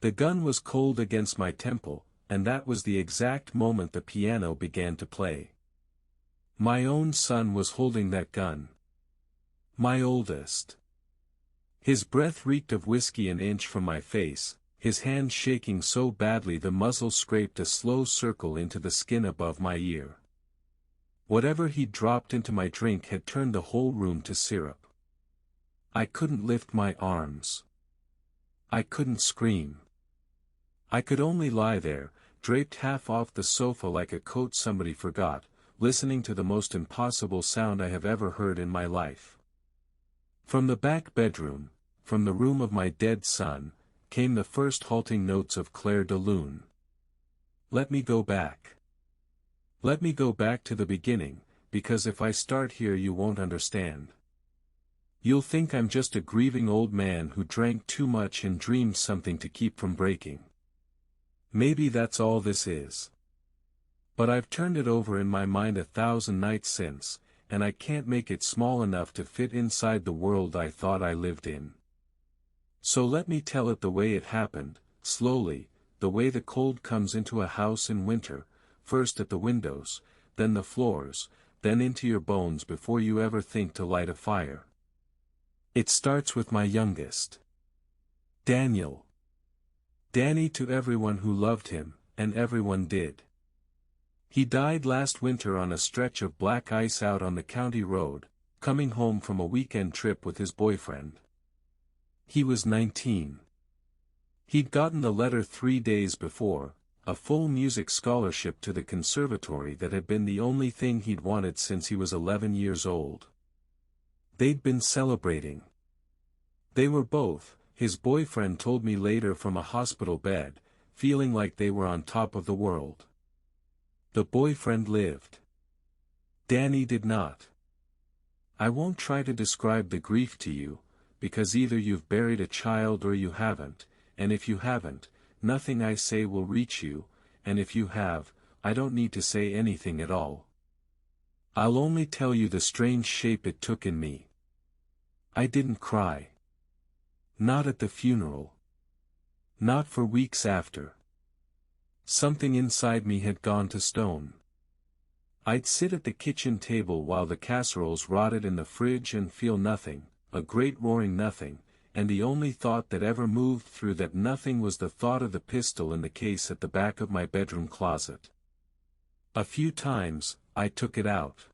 The gun was cold against my temple, and that was the exact moment the piano began to play. My own son was holding that gun. My oldest. His breath reeked of whiskey an inch from my face, his hand shaking so badly the muzzle scraped a slow circle into the skin above my ear. Whatever he'd dropped into my drink had turned the whole room to syrup. I couldn't lift my arms. I couldn't scream. I could only lie there, draped half off the sofa like a coat somebody forgot, listening to the most impossible sound I have ever heard in my life. From the back bedroom, from the room of my dead son, came the first halting notes of Clair de Lune. Let me go back. Let me go back to the beginning, because if I start here you won't understand. You'll think I'm just a grieving old man who drank too much and dreamed something to keep from breaking. Maybe that's all this is. But I've turned it over in my mind 1,000 nights since, and I can't make it small enough to fit inside the world I thought I lived in. So let me tell it the way it happened, slowly, the way the cold comes into a house in winter, first at the windows, then the floors, then into your bones before you ever think to light a fire. It starts with my youngest. Daniel. Danny to everyone who loved him, and everyone did. He died last winter on a stretch of black ice out on the county road, coming home from a weekend trip with his boyfriend. He was 19. He'd gotten the letter 3 days before, a full music scholarship to the conservatory that had been the only thing he'd wanted since he was 11 years old. They'd been celebrating. They were both, his boyfriend told me later from a hospital bed, feeling like they were on top of the world. The boyfriend lived. Danny did not. I won't try to describe the grief to you, because either you've buried a child or you haven't, and if you haven't, nothing I say will reach you, and if you have, I don't need to say anything at all. I'll only tell you the strange shape it took in me. I didn't cry. Not at the funeral. Not for weeks after. Something inside me had gone to stone. I'd sit at the kitchen table while the casseroles rotted in the fridge and feel nothing, a great roaring nothing, and the only thought that ever moved through that nothing was the thought of the pistol in the case at the back of my bedroom closet. A few times, I took it out.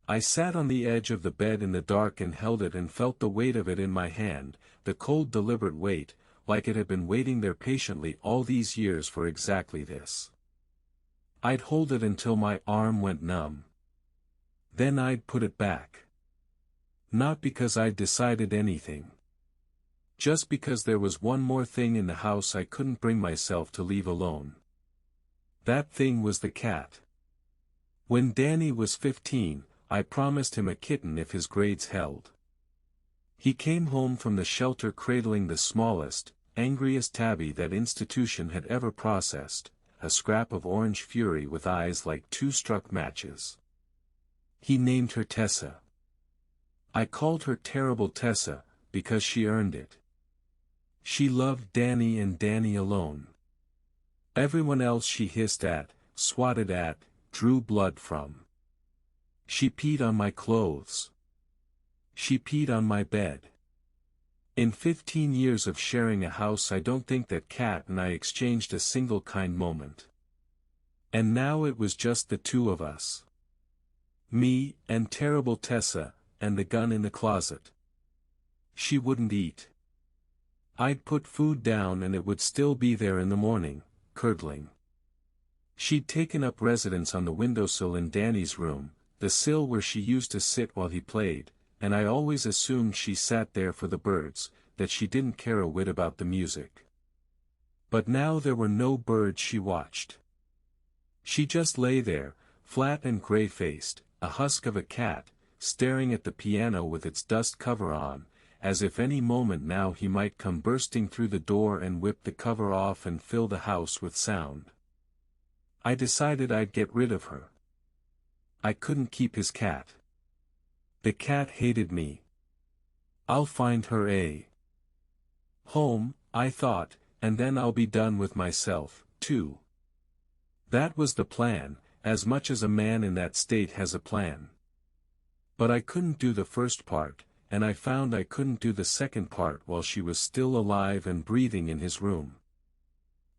I sat on the edge of the bed in the dark and held it and felt the weight of it in my hand, the cold deliberate weight, like it had been waiting there patiently all these years for exactly this. I'd hold it until my arm went numb. Then I'd put it back. Not because I'd decided anything. Just because there was one more thing in the house I couldn't bring myself to leave alone. That thing was the cat. When Danny was 15, I promised him a kitten if his grades held. He came home from the shelter cradling the smallest, angriest tabby that institution had ever processed, a scrap of orange fury with eyes like two struck matches. He named her Tessa. I called her Terrible Tessa, because she earned it. She loved Danny and Danny alone. Everyone else she hissed at, swatted at, drew blood from. She peed on my clothes. She peed on my bed. In 15 years of sharing a house I don't think that cat and I exchanged a single kind moment. And now it was just the two of us. Me, and Terrible Tessa, and the gun in the closet. She wouldn't eat. I'd put food down and it would still be there in the morning, curdling. She'd taken up residence on the windowsill in Danny's room, the sill where she used to sit while he played, and I always assumed she sat there for the birds, that she didn't care a whit about the music. But now there were no birds she watched. She just lay there, flat and gray-faced, a husk of a cat, staring at the piano with its dust cover on, as if any moment now he might come bursting through the door and whip the cover off and fill the house with sound. I decided I'd get rid of her. I couldn't keep his cat. The cat hated me. I'll find her a home, I thought, and then I'll be done with myself, too. That was the plan, as much as a man in that state has a plan. But I couldn't do the first part, and I found I couldn't do the second part while she was still alive and breathing in his room.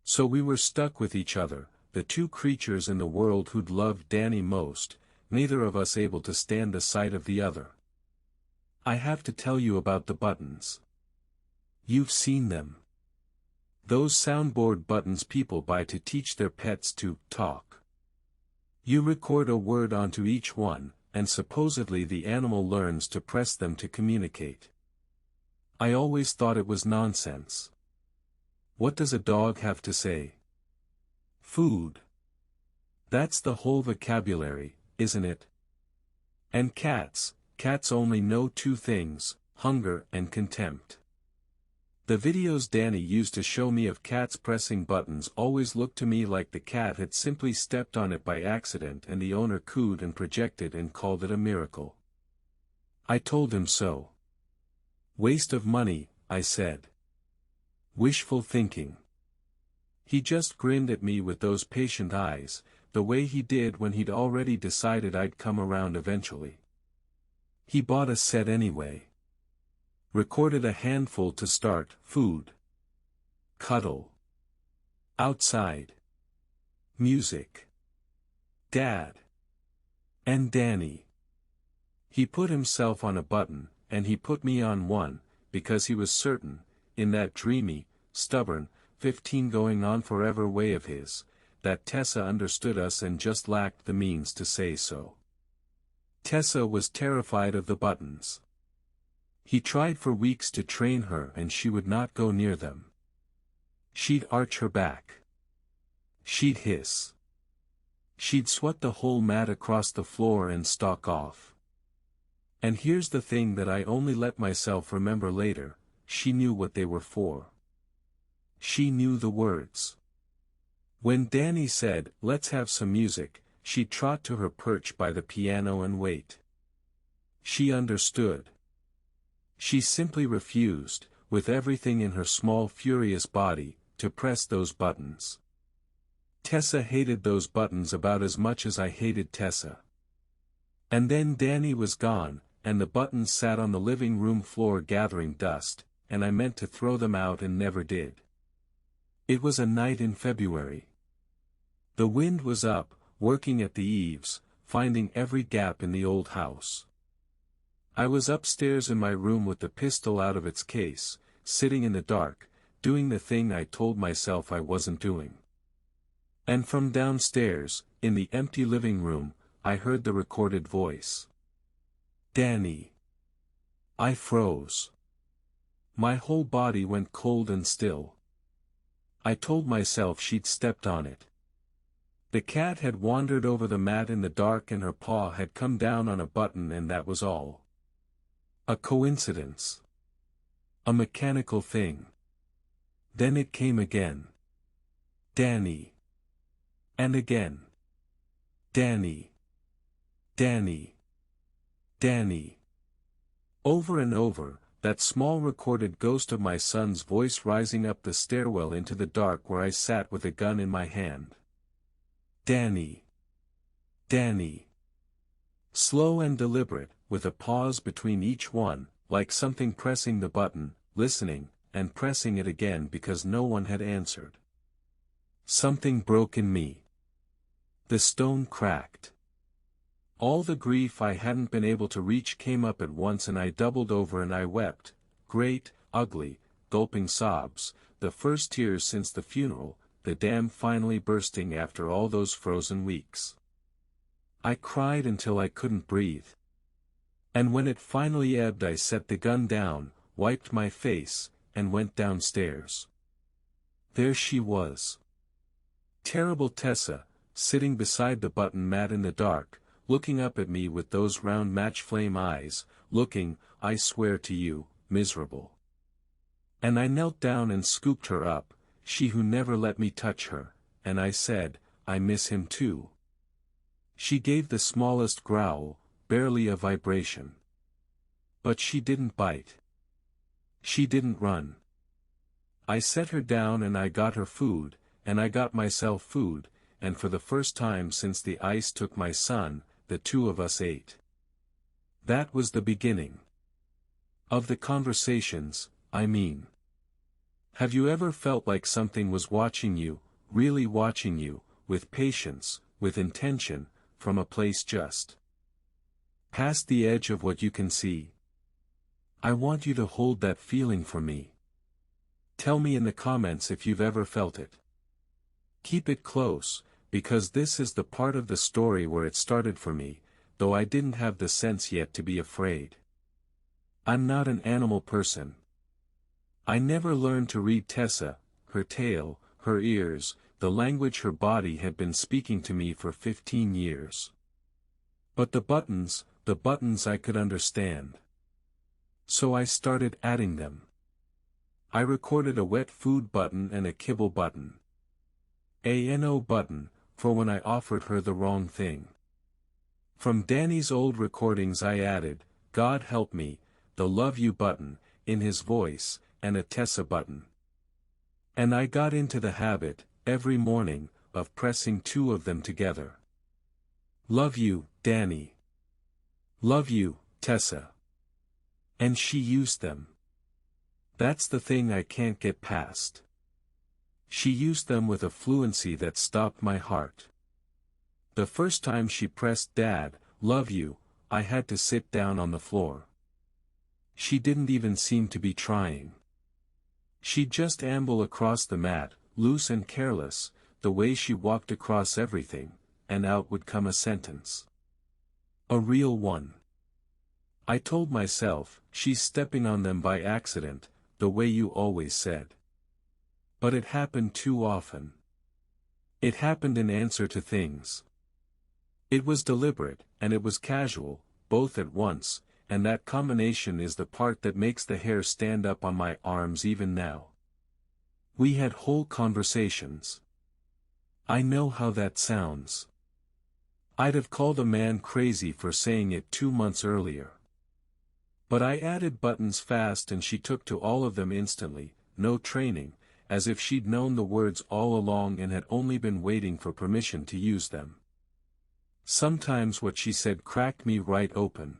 So we were stuck with each other, the two creatures in the world who'd loved Danny most, neither of us able to stand the sight of the other. I have to tell you about the buttons. You've seen them. Those soundboard buttons people buy to teach their pets to talk. You record a word onto each one, and supposedly the animal learns to press them to communicate. I always thought it was nonsense. What does a dog have to say? Food. That's the whole vocabulary, isn't it? And cats only know two things, hunger and contempt. The videos Danny used to show me of cats pressing buttons always looked to me like the cat had simply stepped on it by accident and the owner cooed and projected and called it a miracle. I told him so. Waste of money, I said. Wishful thinking. He just grinned at me with those patient eyes, the way he did when he'd already decided I'd come around eventually. He bought a set anyway. Recorded a handful to start, food. Cuddle. Outside. Music. Dad. And Danny. He put himself on a button, and he put me on one, because he was certain, in that dreamy, stubborn, 15 going on forever way of his, that Tessa understood us and just lacked the means to say so. Tessa was terrified of the buttons. He tried for weeks to train her and she would not go near them. She'd arch her back. She'd hiss. She'd swat the whole mat across the floor and stalk off. And here's the thing that I only let myself remember later, she knew what they were for. She knew the words. When Danny said, "Let's have some music," she'd trot to her perch by the piano and wait. She understood. She simply refused, with everything in her small furious body, to press those buttons. Tessa hated those buttons about as much as I hated Tessa. And then Danny was gone, and the buttons sat on the living room floor gathering dust, and I meant to throw them out and never did. It was a night in February. The wind was up, working at the eaves, finding every gap in the old house. I was upstairs in my room with the pistol out of its case, sitting in the dark, doing the thing I told myself I wasn't doing. And from downstairs, in the empty living room, I heard the recorded voice. Danny. I froze. My whole body went cold and still. I told myself she'd stepped on it. The cat had wandered over the mat in the dark and her paw had come down on a button and that was all. A coincidence. A mechanical thing. Then it came again. Danny. And again. Danny. Danny. Danny. Over and over, that small recorded ghost of my son's voice rising up the stairwell into the dark where I sat with a gun in my hand. Danny. Danny. Slow and deliberate, with a pause between each one, like something pressing the button, listening, and pressing it again because no one had answered. Something broke in me. The stone cracked. All the grief I hadn't been able to reach came up at once and I doubled over and I wept, great, ugly, gulping sobs, the first tears since the funeral, the dam finally bursting after all those frozen weeks. I cried until I couldn't breathe. And when it finally ebbed I set the gun down, wiped my face, and went downstairs. There she was. Terrible Tessa, sitting beside the button mat in the dark, looking up at me with those round match-flame eyes, looking, I swear to you, miserable. And I knelt down and scooped her up, she who never let me touch her, and I said, I miss him too. She gave the smallest growl, barely a vibration. But she didn't bite. She didn't run. I set her down and I got her food, and I got myself food, and for the first time since the ice took my son, the two of us ate. That was the beginning. Of the conversations, I mean. Have you ever felt like something was watching you, really watching you, with patience, with intention, from a place just past the edge of what you can see? I want you to hold that feeling for me. Tell me in the comments if you've ever felt it. Keep it close, because this is the part of the story where it started for me, though I didn't have the sense yet to be afraid. I'm not an animal person. I never learned to read Tessa, her tail, her ears, the language her body had been speaking to me for 15 years. But the buttons I could understand. So I started adding them. I recorded a wet food button and a kibble button. A no button, for when I offered her the wrong thing. From Danny's old recordings I added, God help me, the love you button, in his voice, and a Tessa button. And I got into the habit, every morning, of pressing two of them together. Love you, Danny. Love you, Tessa. And she used them. That's the thing I can't get past. She used them with a fluency that stopped my heart. The first time she pressed Dad, love you, I had to sit down on the floor. She didn't even seem to be trying. She'd just amble across the mat, loose and careless, the way she walked across everything, and out would come a sentence. A real one. I told myself, she's stepping on them by accident, the way you always said. But it happened too often. It happened in answer to things. It was deliberate, and it was casual, both at once, and that combination is the part that makes the hair stand up on my arms even now. We had whole conversations. I know how that sounds. I'd have called a man crazy for saying it 2 months earlier. But I added buttons fast and she took to all of them instantly, no training, as if she'd known the words all along and had only been waiting for permission to use them. Sometimes what she said cracked me right open.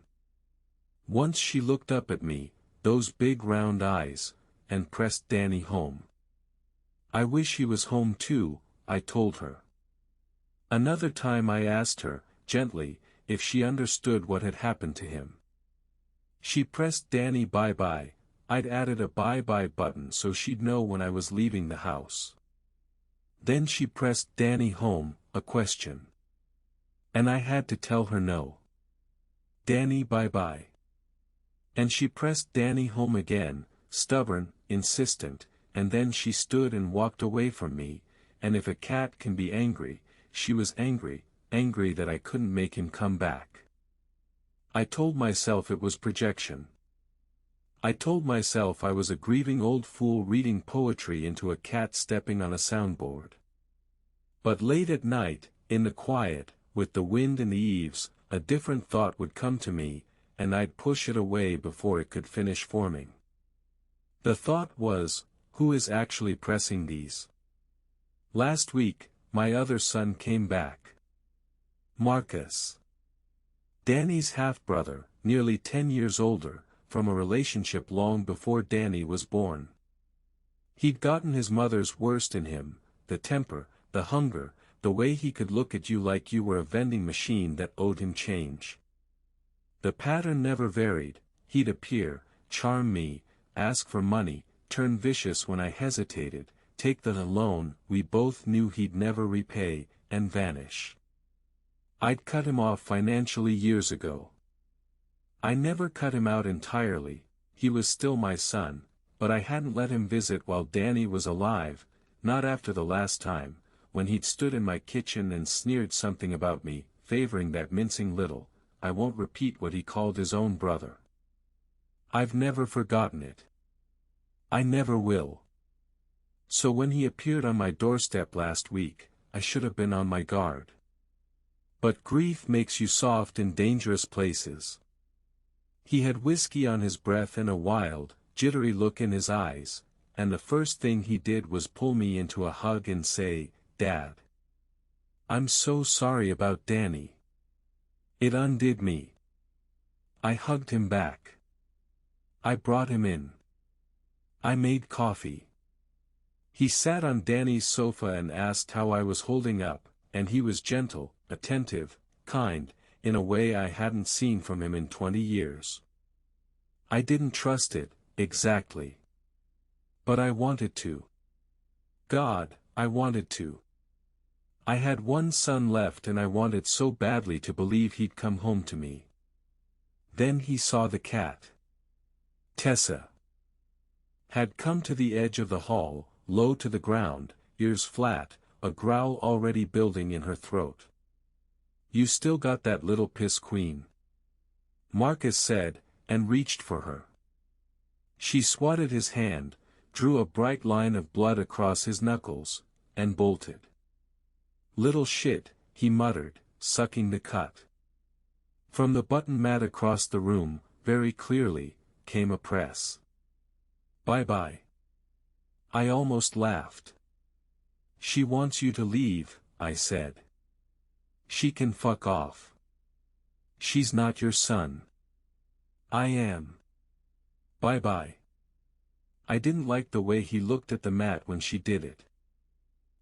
Once she looked up at me, those big round eyes, and pressed Danny home. I wish he was home too, I told her. Another time I asked her, gently, if she understood what had happened to him. She pressed Danny bye-bye. I'd added a bye-bye button so she'd know when I was leaving the house. Then she pressed Danny home, a question. And I had to tell her no. Danny bye-bye. And she pressed Danny home again, stubborn, insistent, and then she stood and walked away from me, and if a cat can be angry, she was angry, angry that I couldn't make him come back. I told myself it was projection. I told myself I was a grieving old fool reading poetry into a cat stepping on a soundboard. But late at night, in the quiet, with the wind in the eaves, a different thought would come to me, and I'd push it away before it could finish forming. The thought was, who is actually pressing these? Last week, my other son came back. Marcus. Danny's half-brother, nearly 10 years older, from a relationship long before Danny was born. He'd gotten his mother's worst in him, the temper, the hunger, the way he could look at you like you were a vending machine that owed him change. The pattern never varied. He'd appear, charm me, ask for money, turn vicious when I hesitated, take the loan we both knew he'd never repay, and vanish. I'd cut him off financially years ago. I never cut him out entirely, he was still my son, but I hadn't let him visit while Danny was alive, not after the last time, when he'd stood in my kitchen and sneered something about me, favoring that mincing little, I won't repeat what he called his own brother. I've never forgotten it. I never will. So when he appeared on my doorstep last week, I should have been on my guard. But grief makes you soft in dangerous places. He had whiskey on his breath and a wild, jittery look in his eyes, and the first thing he did was pull me into a hug and say, "Dad, I'm so sorry about Danny. It undid me." I hugged him back. I brought him in. I made coffee. He sat on Danny's sofa and asked how I was holding up, and he was gentle, attentive, kind, in a way I hadn't seen from him in 20 years. I didn't trust it, exactly. But I wanted to. God, I wanted to. I had one son left and I wanted so badly to believe he'd come home to me. Then he saw the cat. Tessa had come to the edge of the hall, low to the ground, ears flat, a growl already building in her throat. "You still got that little piss queen," Marcus said, and reached for her. She swatted his hand, drew a bright line of blood across his knuckles, and bolted. "Little shit," he muttered, sucking the cut. From the button mat across the room, very clearly, came a press. "Bye-bye." I almost laughed. "She wants you to leave," I said. "She can fuck off. She's not your son." "I am." "Bye-bye." I didn't like the way he looked at the mat when she did it.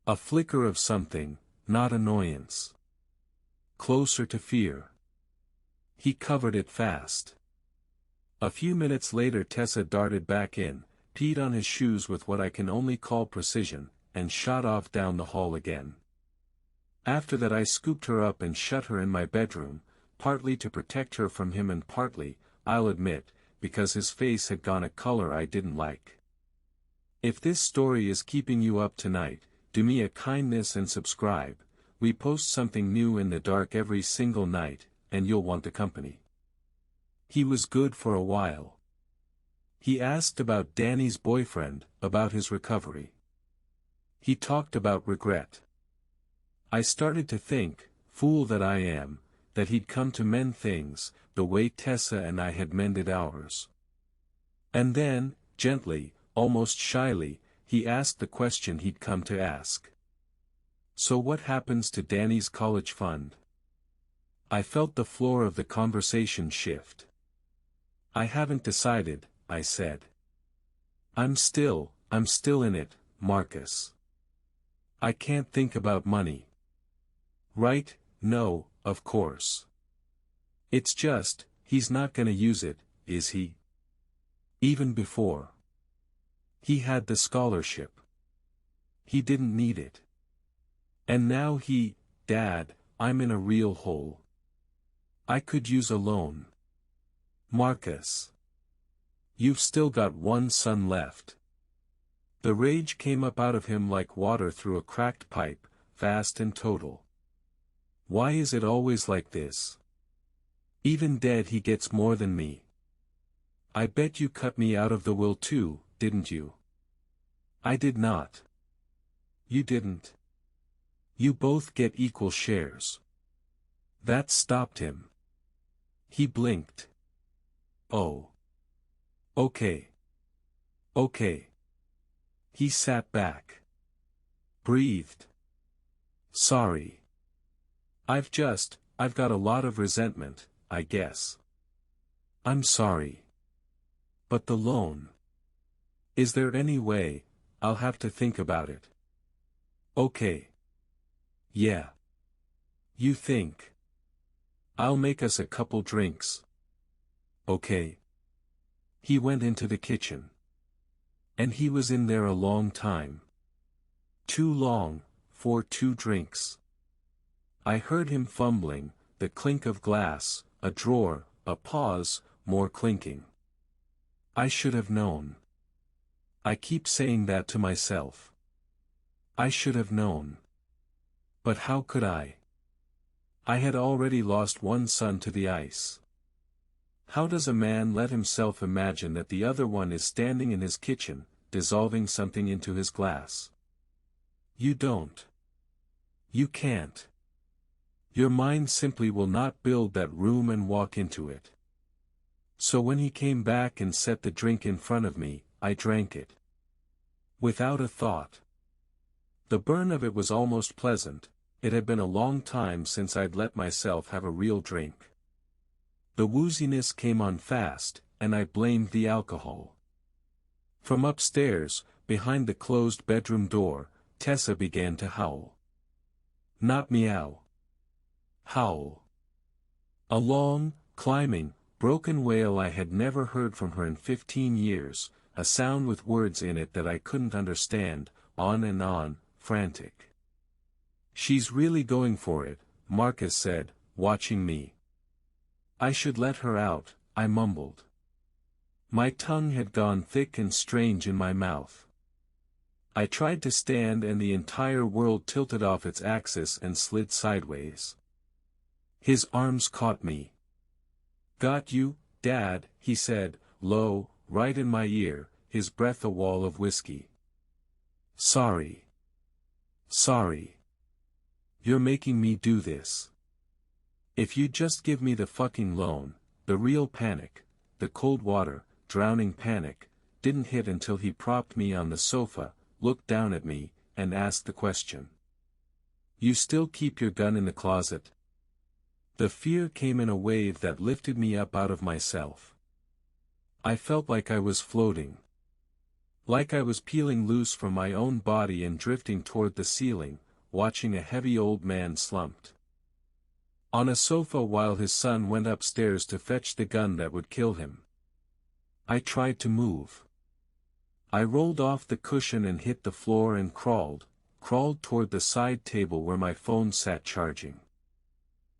A flicker of something, not annoyance. Closer to fear. He covered it fast. A few minutes later Tessa darted back in, peed on his shoes with what I can only call precision, and shot off down the hall again. After that I scooped her up and shut her in my bedroom, partly to protect her from him and partly, I'll admit, because his face had gone a color I didn't like. If this story is keeping you up tonight, do me a kindness and subscribe. We post something new in the dark every single night, and you'll want the company. He was good for a while. He asked about Danny's boyfriend, about his recovery. He talked about regret. I started to think, fool that I am, that he'd come to mend things, the way Tessa and I had mended ours. And then, gently, almost shyly, he asked the question he'd come to ask. "So what happens to Danny's college fund?" I felt the floor of the conversation shift. "I haven't decided," I said. I'm still in it, Marcus. I can't think about money." "Right, no, of course. It's just, he's not gonna use it, is he? Even before. He had the scholarship. He didn't need it. And now Dad, I'm in a real hole. I could use a loan." "Marcus. You've still got one son left." The rage came up out of him like water through a cracked pipe, fast and total. "Why is it always like this? Even dead he gets more than me. I bet you cut me out of the will too, didn't you?" "I did not." "You didn't. You both get equal shares." That stopped him. He blinked. "Oh. Okay. Okay." He sat back. Breathed. "Sorry. I've got a lot of resentment, I guess." "I'm sorry. But the loan. Is there any way? I'll have to think about it." "Okay. Yeah. You think. I'll make us a couple drinks." "Okay." He went into the kitchen. And he was in there a long time. Too long, for 2 drinks. I heard him fumbling, the clink of glass, a drawer, a pause, more clinking. I should have known. I keep saying that to myself. I should have known. But how could I? I had already lost one son to the ice. How does a man let himself imagine that the other one is standing in his kitchen, dissolving something into his glass? You don't. You can't. Your mind simply will not build that room and walk into it. So when he came back and set the drink in front of me, I drank it. Without a thought. The burn of it was almost pleasant. It had been a long time since I'd let myself have a real drink. The wooziness came on fast, and I blamed the alcohol. From upstairs, behind the closed bedroom door, Tessa began to howl. Not meow. Howl. A long, climbing, broken wail I had never heard from her in 15 years, a sound with words in it that I couldn't understand, on and on, frantic. She's really going for it, Marcus said, watching me. I should let her out, I mumbled. My tongue had gone thick and strange in my mouth. I tried to stand and the entire world tilted off its axis and slid sideways. His arms caught me. Got you, Dad, he said, low, right in my ear, his breath a wall of whiskey. Sorry. Sorry. You're making me do this. If you just give me the fucking loan, the real panic, the cold water, drowning panic, didn't hit until he propped me on the sofa, looked down at me, and asked the question. You still keep your gun in the closet? The fear came in a wave that lifted me up out of myself. I felt like I was floating. Like I was peeling loose from my own body and drifting toward the ceiling, watching a heavy old man slumped on a sofa while his son went upstairs to fetch the gun that would kill him. I tried to move. I rolled off the cushion and hit the floor and crawled toward the side table where my phone sat charging.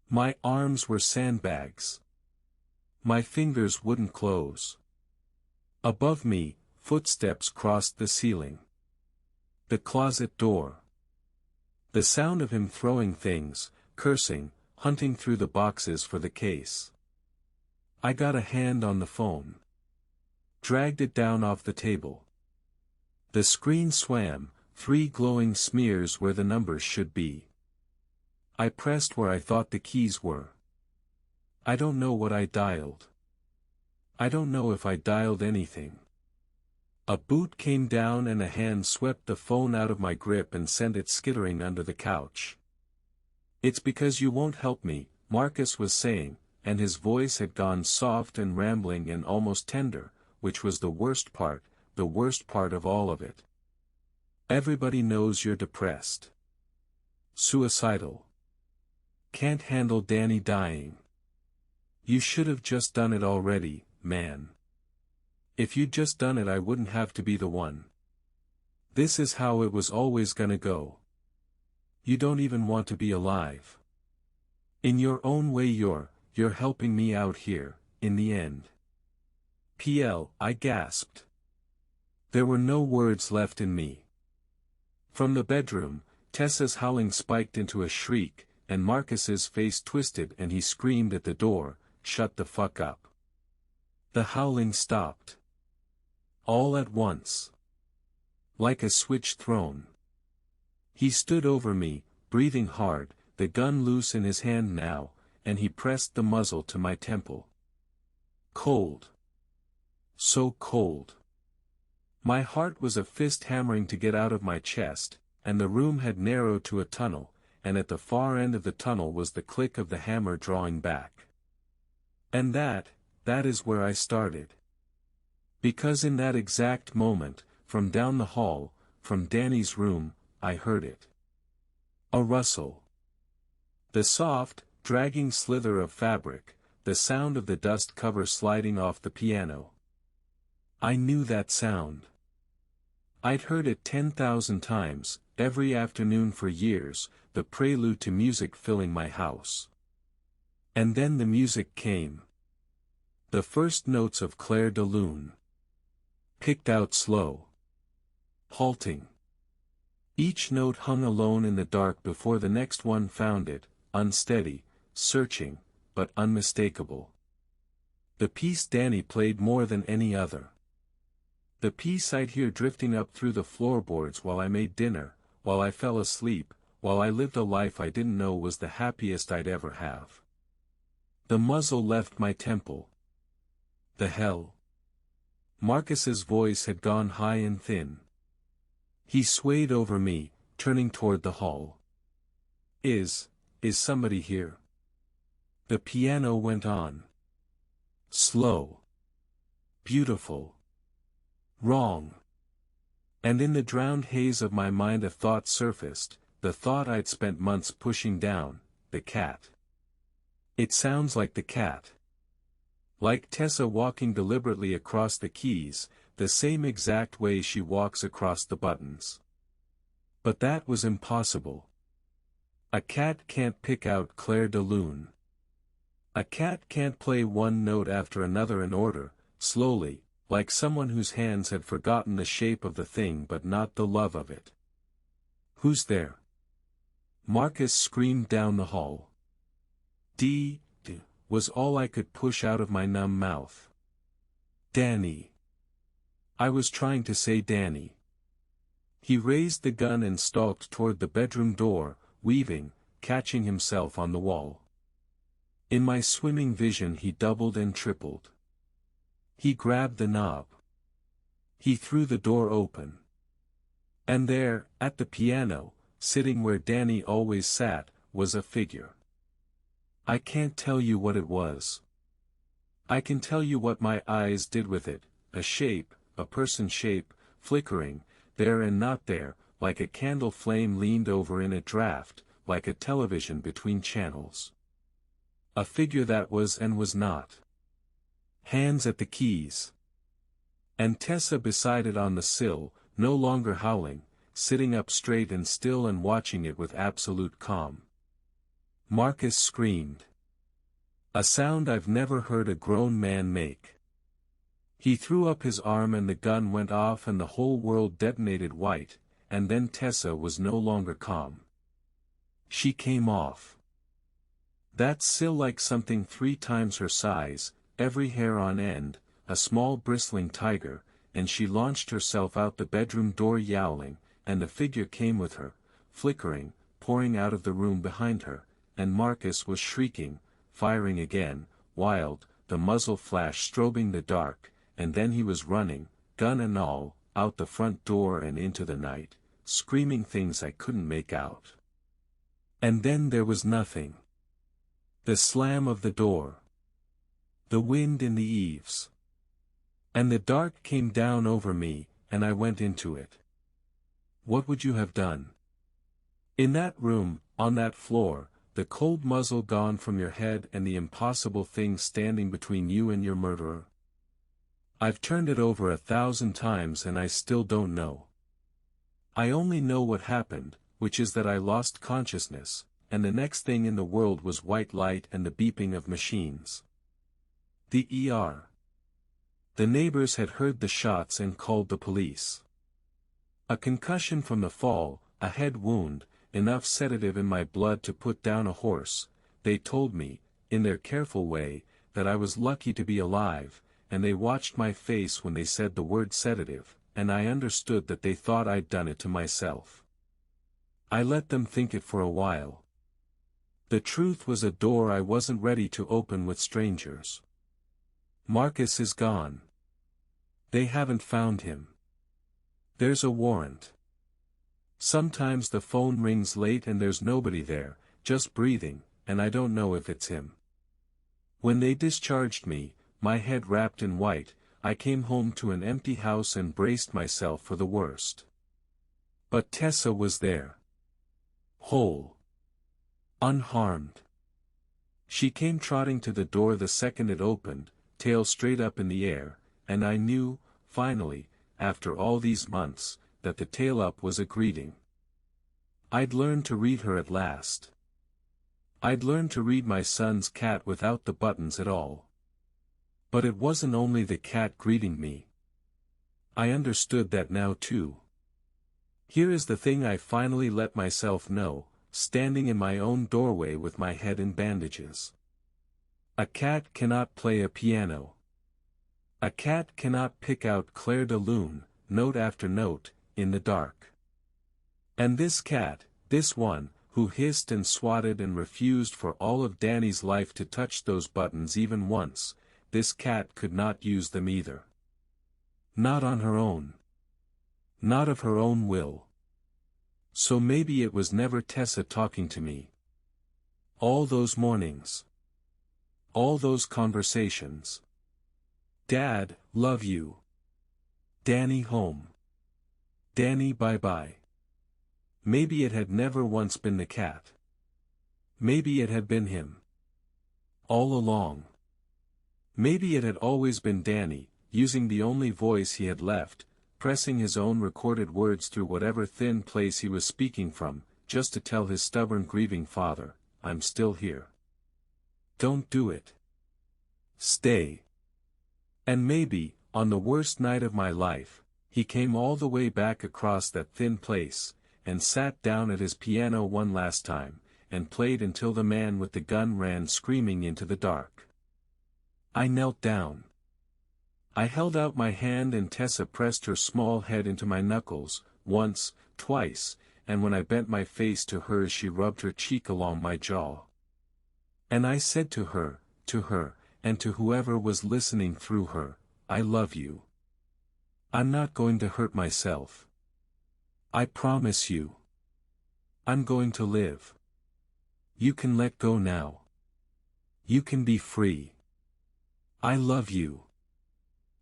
My arms were sandbags. My fingers wouldn't close. Above me, footsteps crossed the ceiling. The closet door. The sound of him throwing things, cursing, hunting through the boxes for the case. I got a hand on the phone. Dragged it down off the table. The screen swam, 3 glowing smears where the numbers should be. I pressed where I thought the keys were. I don't know what I dialed. I don't know if I dialed anything. A boot came down and a hand swept the phone out of my grip and sent it skittering under the couch. It's because you won't help me, Marcus was saying, and his voice had gone soft and rambling and almost tender, which was the worst part of all of it. Everybody knows you're depressed. Suicidal. Can't handle Danny dying. You should have just done it already, man. If you'd just done it I wouldn't have to be the one. This is how it was always gonna go. You don't even want to be alive. In your own way you're helping me out here, in the end. I gasped. There were no words left in me. From the bedroom, Tessa's howling spiked into a shriek, and Marcus's face twisted and he screamed at the door, shut the fuck up. The howling stopped. All at once. Like a switch thrown. He stood over me, breathing hard, the gun loose in his hand now, and he pressed the muzzle to my temple. Cold. So cold. My heart was a fist hammering to get out of my chest, and the room had narrowed to a tunnel, and at the far end of the tunnel was the click of the hammer drawing back. And that is where I started. Because in that exact moment, from down the hall, from Danny's room, I heard it. A rustle. The soft, dragging slither of fabric, the sound of the dust cover sliding off the piano. I knew that sound. I'd heard it 10,000 times, every afternoon for years, the prelude to music filling my house. And then the music came. The first notes of Clair de Lune. Picked out slow. Halting. Each note hung alone in the dark before the next one found it, unsteady, searching, but unmistakable. The piece Danny played more than any other. The piece I'd hear drifting up through the floorboards while I made dinner, while I fell asleep, while I lived a life I didn't know was the happiest I'd ever have. The muzzle left my temple. The hell. Marcus's voice had gone high and thin. He swayed over me, turning toward the hall. Is somebody here? The piano went on. Slow. Beautiful. Wrong. And in the drowned haze of my mind a thought surfaced, the thought I'd spent months pushing down, the cat. It sounds like the cat. Like Tessa walking deliberately across the keys, the same exact way she walks across the buttons. But that was impossible. A cat can't pick out Clair de Lune. A cat can't play one note after another in order, slowly, like someone whose hands had forgotten the shape of the thing but not the love of it. Who's there? Marcus screamed down the hall. D was all I could push out of my numb mouth. Danny. I was trying to say Danny. He raised the gun and stalked toward the bedroom door, weaving, catching himself on the wall. In my swimming vision he doubled and tripled. He grabbed the knob. He threw the door open. And there, at the piano, sitting where Danny always sat, was a figure. I can't tell you what it was. I can tell you what my eyes did with it, a shape, a person shape, flickering, there and not there, like a candle flame leaned over in a draft, like a television between channels. A figure that was and was not. Hands at the keys. And Tessa beside it on the sill, no longer howling, sitting up straight and still and watching it with absolute calm. Marcus screamed. A sound I've never heard a grown man make. He threw up his arm and the gun went off and the whole world detonated white, and then Tessa was no longer calm. She came off. That sill like something 3 times her size, every hair on end, a small bristling tiger, and she launched herself out the bedroom door yowling, and the figure came with her, flickering, pouring out of the room behind her, and Marcus was shrieking, firing again, wild, the muzzle flash strobing the dark, and then he was running, gun and all, out the front door and into the night, screaming things I couldn't make out. And then there was nothing. The slam of the door. The wind in the eaves. And the dark came down over me, and I went into it. What would you have done? In that room, on that floor, the cold muzzle gone from your head and the impossible thing standing between you and your murderer? I've turned it over 1,000 times and I still don't know. I only know what happened, which is that I lost consciousness, and the next thing in the world was white light and the beeping of machines. The ER. The neighbors had heard the shots and called the police. A concussion from the fall, a head wound, enough sedative in my blood to put down a horse, they told me, in their careful way, that I was lucky to be alive, and they watched my face when they said the word sedative, and I understood that they thought I'd done it to myself. I let them think it for a while. The truth was a door I wasn't ready to open with strangers. Marcus is gone. They haven't found him. There's a warrant. Sometimes the phone rings late and there's nobody there, just breathing, and I don't know if it's him. When they discharged me, my head wrapped in white, I came home to an empty house and braced myself for the worst. But Tessa was there. Whole. Unharmed. She came trotting to the door the second it opened, tail straight up in the air, and I knew, finally, after all these months, that the tail up was a greeting. I'd learned to read her at last. I'd learned to read my son's cat without the buttons at all. But it wasn't only the cat greeting me. I understood that now too. Here is the thing I finally let myself know, standing in my own doorway with my head in bandages. A cat cannot play a piano. A cat cannot pick out Clair de Lune, note after note, in the dark. And this cat, this one, who hissed and swatted and refused for all of Danny's life to touch those buttons even once, this cat could not use them either. Not on her own. Not of her own will. So maybe it was never Tessa talking to me. All those mornings. All those conversations. Dad, love you. Danny home. Danny bye-bye. Maybe it had never once been the cat. Maybe it had been him. All along. Maybe it had always been Danny, using the only voice he had left, pressing his own recorded words through whatever thin place he was speaking from, just to tell his stubborn grieving father, I'm still here. Don't do it. Stay. And maybe, on the worst night of my life, he came all the way back across that thin place, and sat down at his piano one last time, and played until the man with the gun ran screaming into the dark. I knelt down. I held out my hand and Tessa pressed her small head into my knuckles, once, twice, and when I bent my face to hers she rubbed her cheek along my jaw. And I said to her, and to whoever was listening through her, I love you. I'm not going to hurt myself. I promise you. I'm going to live. You can let go now. You can be free. I love you.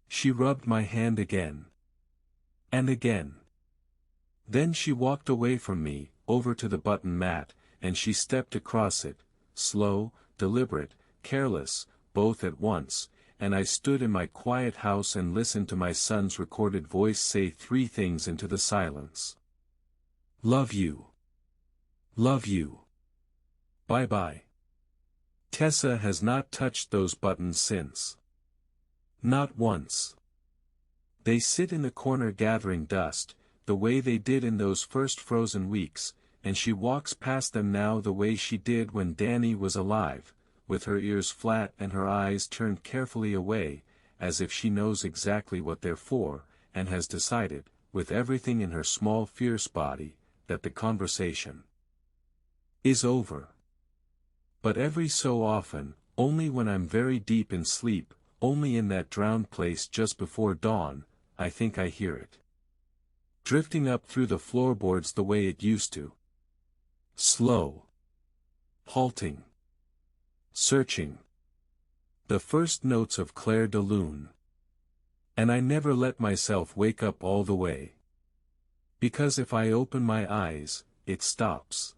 She rubbed my hand again. And again. Then she walked away from me, over to the button mat, and she stepped across it, slow, deliberate, careless, both at once, and I stood in my quiet house and listened to my son's recorded voice say 3 things into the silence. Love you. Love you. Bye-bye. Tessa has not touched those buttons since. Not once. They sit in the corner gathering dust, the way they did in those first frozen weeks, and she walks past them now the way she did when Danny was alive, with her ears flat and her eyes turned carefully away, as if she knows exactly what they're for, and has decided, with everything in her small fierce body, that the conversation is over. But every so often, only when I'm very deep in sleep, only in that drowned place just before dawn, I think I hear it. Drifting up through the floorboards the way it used to. Slow. Halting. Searching. The first notes of Clair de Lune. And I never let myself wake up all the way. Because if I open my eyes, it stops.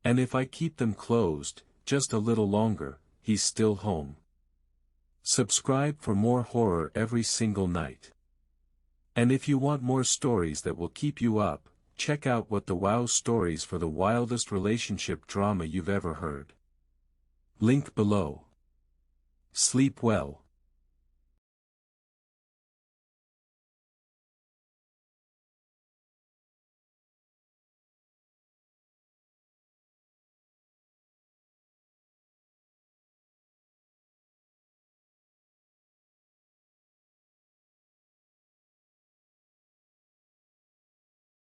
And if I keep them closed, just a little longer, he's still home. Subscribe for more horror every single night. And if you want more stories that will keep you up, check out What the Wow Stories for the wildest relationship drama you've ever heard. Link below. Sleep well.